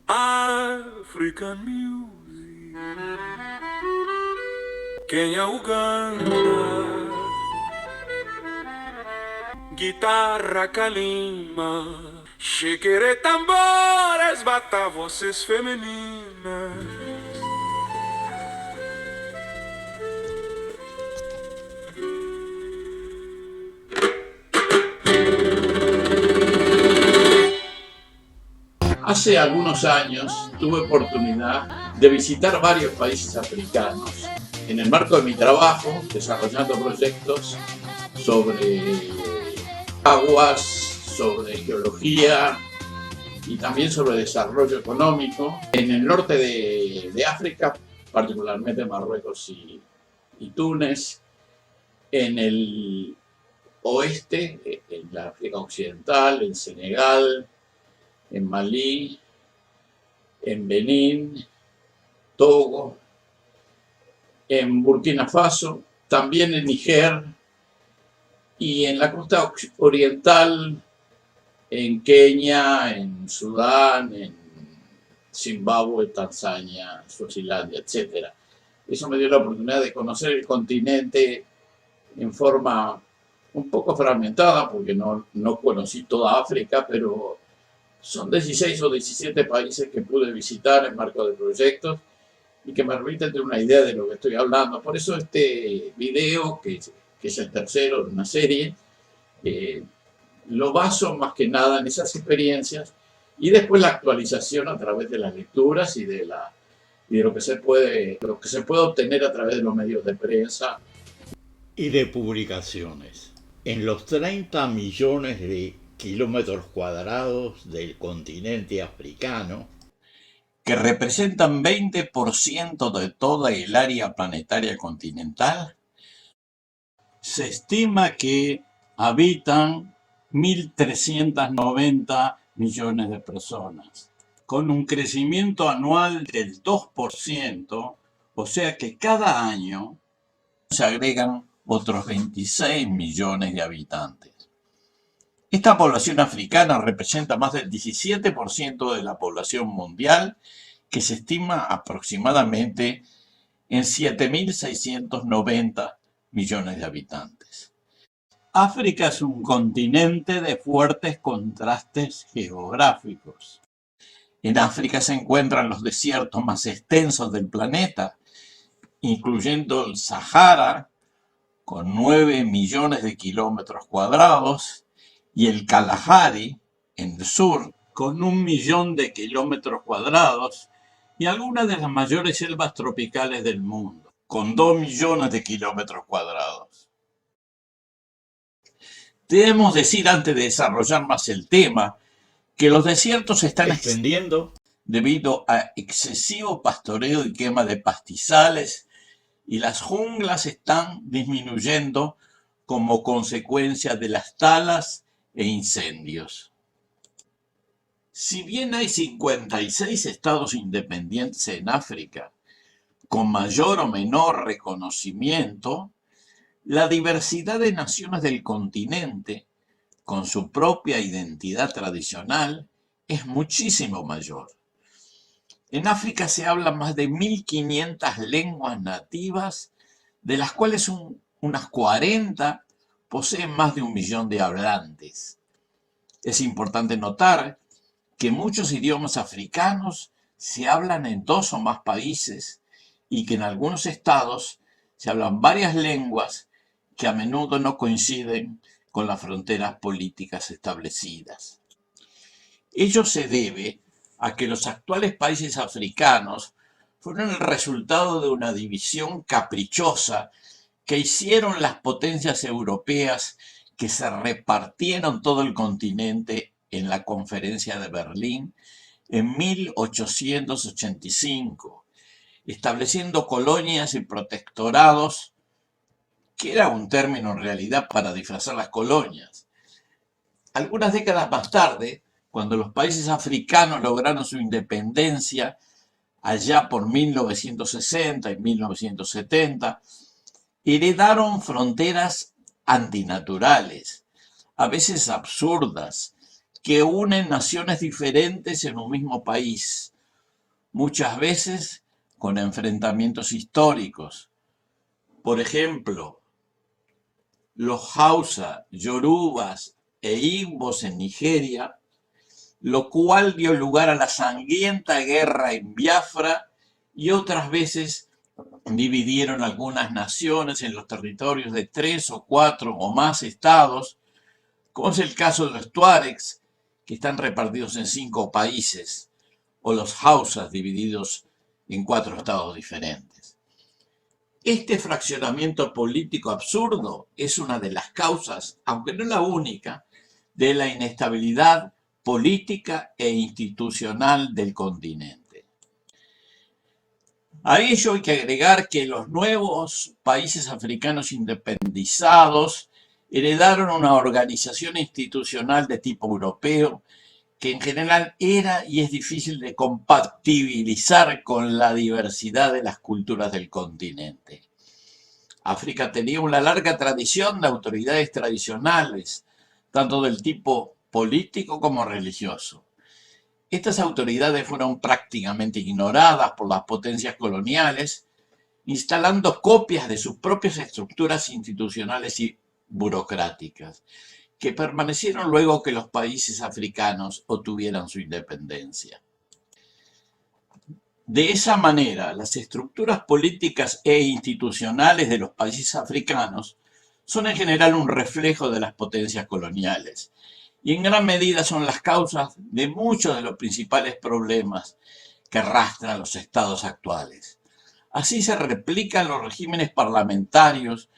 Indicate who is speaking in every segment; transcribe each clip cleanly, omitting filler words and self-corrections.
Speaker 1: African music, Kenya, Uganda, guitarra calima, shikere tambores, bata voces femininas.
Speaker 2: Hace algunos años tuve oportunidad de visitar varios países africanos en el marco de mi trabajo, desarrollando proyectos sobre aguas, sobre geología y también sobre desarrollo económico en el norte de África, particularmente Marruecos y Túnez, en el oeste, en la África Occidental, en Senegal, en Malí, en Benín, Togo, en Burkina Faso, también en Níger y en la costa oriental, en Kenia, en Sudán, en Zimbabue, Tanzania, Suazilandia, etc. Eso me dio la oportunidad de conocer el continente en forma un poco fragmentada, porque no conocí toda África, pero son 16 o 17 países que pude visitar en marco de proyectos y que me permiten tener una idea de lo que estoy hablando. Por eso este video, que es el tercero de una serie, lo baso más que nada en esas experiencias y después la actualización a través de las lecturas y de lo que se puede obtener a través de los medios de prensa
Speaker 3: y de publicaciones. En los 30 millones de kilómetros cuadrados del continente africano,
Speaker 2: que representan 20% de toda el área planetaria continental, se estima que habitan 1.390 millones de personas, con un crecimiento anual del 2%, o sea que cada año se agregan otros 26 millones de habitantes. Esta población africana representa más del 17% de la población mundial, que se estima aproximadamente en 7.690 millones de habitantes. África es un continente de fuertes contrastes geográficos. En África se encuentran los desiertos más extensos del planeta, incluyendo el Sahara, con 9 millones de kilómetros cuadrados, y el Kalahari, en el sur, con 1 millón de kilómetros cuadrados, y algunas de las mayores selvas tropicales del mundo, con 2 millones de kilómetros cuadrados. Debemos decir, antes de desarrollar más el tema, que los desiertos se están extendiendo debido a excesivo pastoreo y quema de pastizales, y las junglas están disminuyendo como consecuencia de las talas e incendios. Si bien hay 56 estados independientes en África, con mayor o menor reconocimiento, la diversidad de naciones del continente, con su propia identidad tradicional, es muchísimo mayor. En África se hablan más de 1.500 lenguas nativas, de las cuales unas 40 poseen más de 1 millón de hablantes. Es importante notar que muchos idiomas africanos se hablan en 2 o más países y que en algunos estados se hablan varias lenguas que a menudo no coinciden con las fronteras políticas establecidas. Ello se debe a que los actuales países africanos fueron el resultado de una división caprichosa que hicieron las potencias europeas, que se repartieron todo el continente en la Conferencia de Berlín en 1885, estableciendo colonias y protectorados, que era un término en realidad para disfrazar las colonias. Algunas décadas más tarde, cuando los países africanos lograron su independencia, allá por 1960 y 1970, heredaron fronteras antinaturales, a veces absurdas, que unen naciones diferentes en un mismo país, muchas veces con enfrentamientos históricos. Por ejemplo, los Hausa, Yorubas e Igbos en Nigeria, lo cual dio lugar a la sangrienta guerra en Biafra, y otras veces dividieron algunas naciones en los territorios de 3 o 4 o más estados, como es el caso de los tuaregs, que están repartidos en 5 países, o los Hausas divididos en 4 estados diferentes. Este fraccionamiento político absurdo es una de las causas, aunque no la única, de la inestabilidad política e institucional del continente. A ello hay que agregar que los nuevos países africanos independizados heredaron una organización institucional de tipo europeo que en general era y es difícil de compatibilizar con la diversidad de las culturas del continente. África tenía una larga tradición de autoridades tradicionales, tanto del tipo político como religioso. Estas autoridades fueron prácticamente ignoradas por las potencias coloniales, instalando copias de sus propias estructuras institucionales y burocráticas, que permanecieron luego que los países africanos obtuvieran su independencia. De esa manera, las estructuras políticas e institucionales de los países africanos son en general un reflejo de las potencias coloniales, y en gran medida son las causas de muchos de los principales problemas que arrastran los estados actuales. Así se replican los regímenes parlamentarios,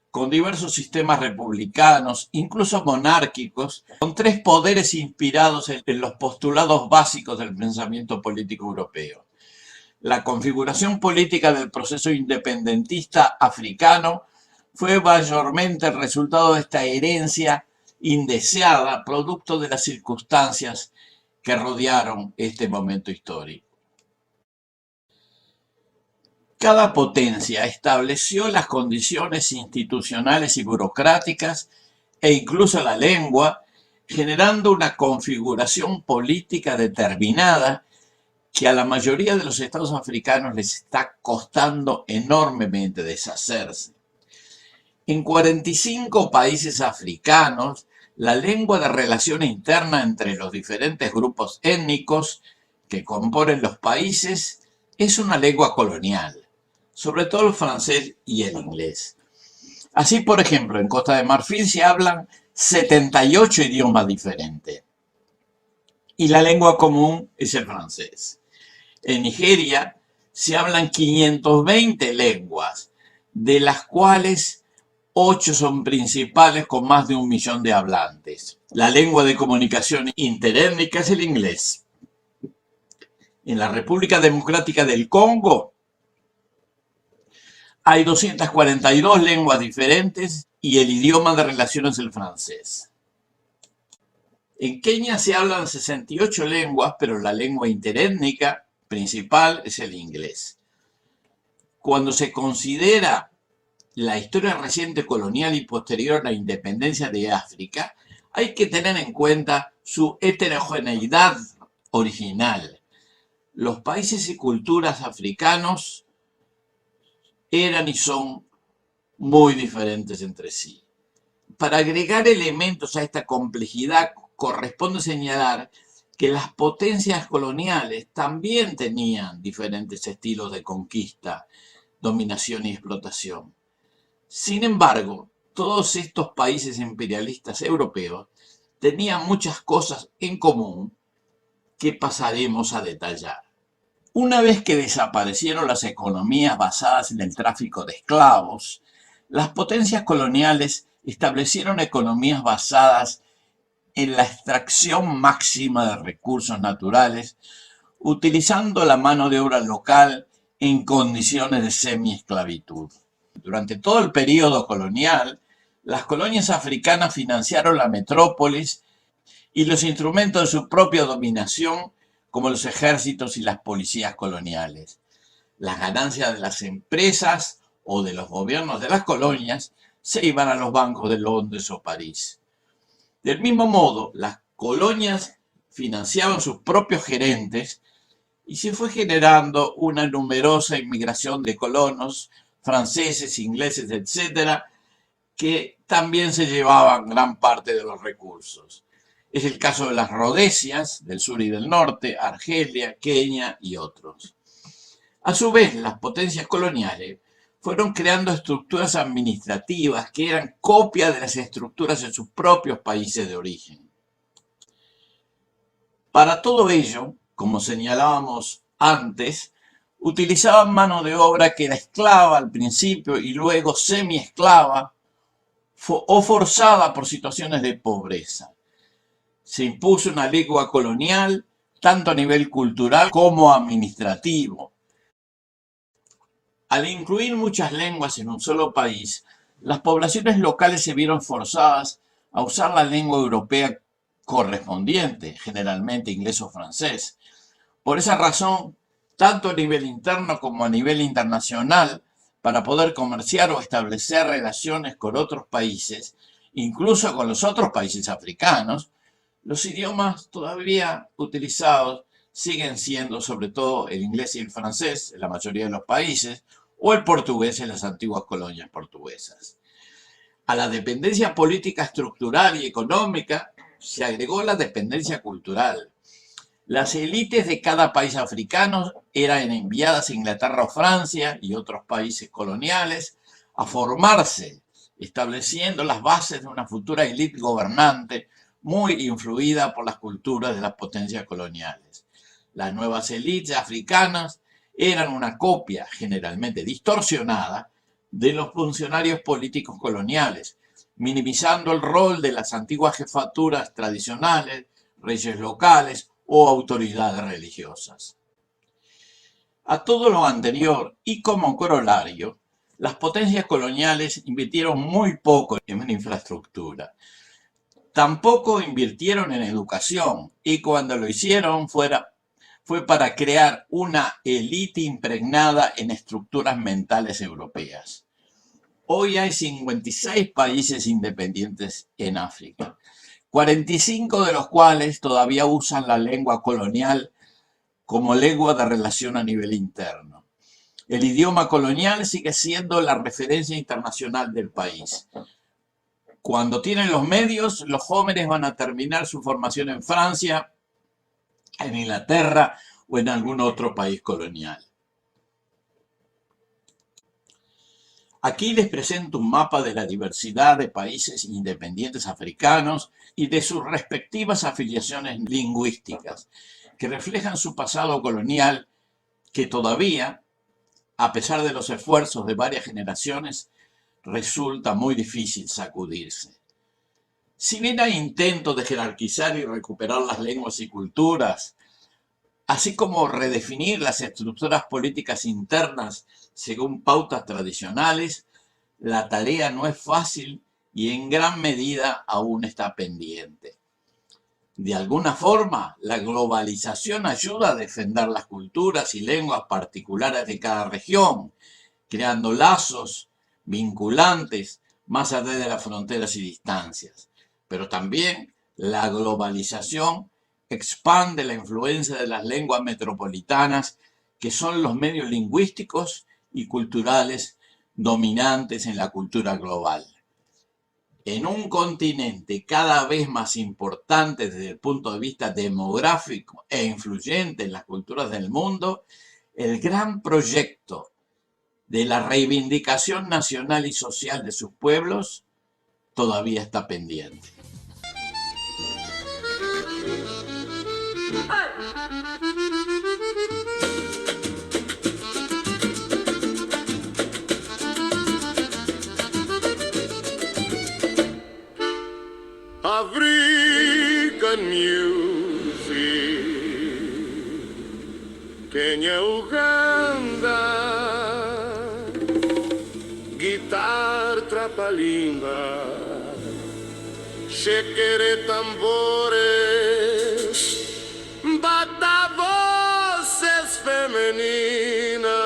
Speaker 2: con diversos sistemas republicanos, incluso monárquicos, con 3 poderes inspirados en los postulados básicos del pensamiento político europeo. La configuración política del proceso independentista africano fue mayormente el resultado de esta herencia indeseada, producto de las circunstancias que rodearon este momento histórico. Cada potencia estableció las condiciones institucionales y burocráticas e incluso la lengua, generando una configuración política determinada que a la mayoría de los estados africanos les está costando enormemente deshacerse. En 45 países africanos, la lengua de relación interna entre los diferentes grupos étnicos que componen los países es una lengua colonial, sobre todo el francés y el inglés. Así, por ejemplo, en Costa de Marfil se hablan 78 idiomas diferentes y la lengua común es el francés. En Nigeria se hablan 520 lenguas, de las cuales 8 son principales con más de 1 millón de hablantes. La lengua de comunicación interétnica es el inglés. En la República Democrática del Congo hay 242 lenguas diferentes y el idioma de relación es el francés. En Kenia se hablan 68 lenguas, pero la lengua interétnica principal es el inglés. Cuando se considera la historia reciente colonial y posterior a la independencia de África, hay que tener en cuenta su heterogeneidad original. Los países y culturas africanos eran y son muy diferentes entre sí. Para agregar elementos a esta complejidad, corresponde señalar que las potencias coloniales también tenían diferentes estilos de conquista, dominación y explotación. Sin embargo, todos estos países imperialistas europeos tenían muchas cosas en común que pasaremos a detallar. Una vez que desaparecieron las economías basadas en el tráfico de esclavos, las potencias coloniales establecieron economías basadas en la extracción máxima de recursos naturales, utilizando la mano de obra local en condiciones de semiesclavitud. Durante todo el periodo colonial, las colonias africanas financiaron la metrópolis y los instrumentos de su propia dominación, como los ejércitos y las policías coloniales. Las ganancias de las empresas o de los gobiernos de las colonias se iban a los bancos de Londres o París. Del mismo modo, las colonias financiaban sus propios gerentes y se fue generando una numerosa inmigración de colonos franceses, ingleses, etcétera, que también se llevaban gran parte de los recursos. Es el caso de las Rodesias, del sur y del norte, Argelia, Kenia y otros. A su vez, las potencias coloniales fueron creando estructuras administrativas que eran copia de las estructuras en sus propios países de origen. Para todo ello, como señalábamos antes, utilizaban mano de obra que era esclava al principio y luego semiesclava o forzada por situaciones de pobreza. Se impuso una lengua colonial tanto a nivel cultural como administrativo. Al incluir muchas lenguas en un solo país, las poblaciones locales se vieron forzadas a usar la lengua europea correspondiente, generalmente inglés o francés. Por esa razón, tanto a nivel interno como a nivel internacional, para poder comerciar o establecer relaciones con otros países, incluso con los otros países africanos, los idiomas todavía utilizados siguen siendo sobre todo el inglés y el francés en la mayoría de los países, o el portugués en las antiguas colonias portuguesas. A la dependencia política estructural y económica se agregó la dependencia cultural. Las élites de cada país africano eran enviadas a Inglaterra o Francia y otros países coloniales a formarse, estableciendo las bases de una futura élite gobernante muy influida por las culturas de las potencias coloniales. Las nuevas élites africanas eran una copia, generalmente distorsionada, de los funcionarios políticos coloniales, minimizando el rol de las antiguas jefaturas tradicionales, reyes locales o autoridades religiosas. A todo lo anterior y como corolario, las potencias coloniales invirtieron muy poco en infraestructura. Tampoco invirtieron en educación y cuando lo hicieron fue para crear una élite impregnada en estructuras mentales europeas. Hoy hay 56 países independientes en África, 45 de los cuales todavía usan la lengua colonial como lengua de relación a nivel interno. El idioma colonial sigue siendo la referencia internacional del país. Cuando tienen los medios, los jóvenes van a terminar su formación en Francia, en Inglaterra o en algún otro país colonial. Aquí les presento un mapa de la diversidad de países independientes africanos y de sus respectivas afiliaciones lingüísticas, que reflejan su pasado colonial que todavía, a pesar de los esfuerzos de varias generaciones, resulta muy difícil sacudirse. Si bien hay intentos de jerarquizar y recuperar las lenguas y culturas, así como redefinir las estructuras políticas internas según pautas tradicionales, la tarea no es fácil y en gran medida aún está pendiente. De alguna forma, la globalización ayuda a defender las culturas y lenguas particulares de cada región, creando lazos vinculantes más allá de las fronteras y distancias. Pero también la globalización expande la influencia de las lenguas metropolitanas, que son los medios lingüísticos y culturales dominantes en la cultura global. En un continente cada vez más importante desde el punto de vista demográfico e influyente en las culturas del mundo, el gran proyecto de la reivindicación nacional y social de sus pueblos todavía está pendiente.
Speaker 1: African music, Kenya, Uganda, guitar, trapa-língua, xequere, tambores, bata voces femininas.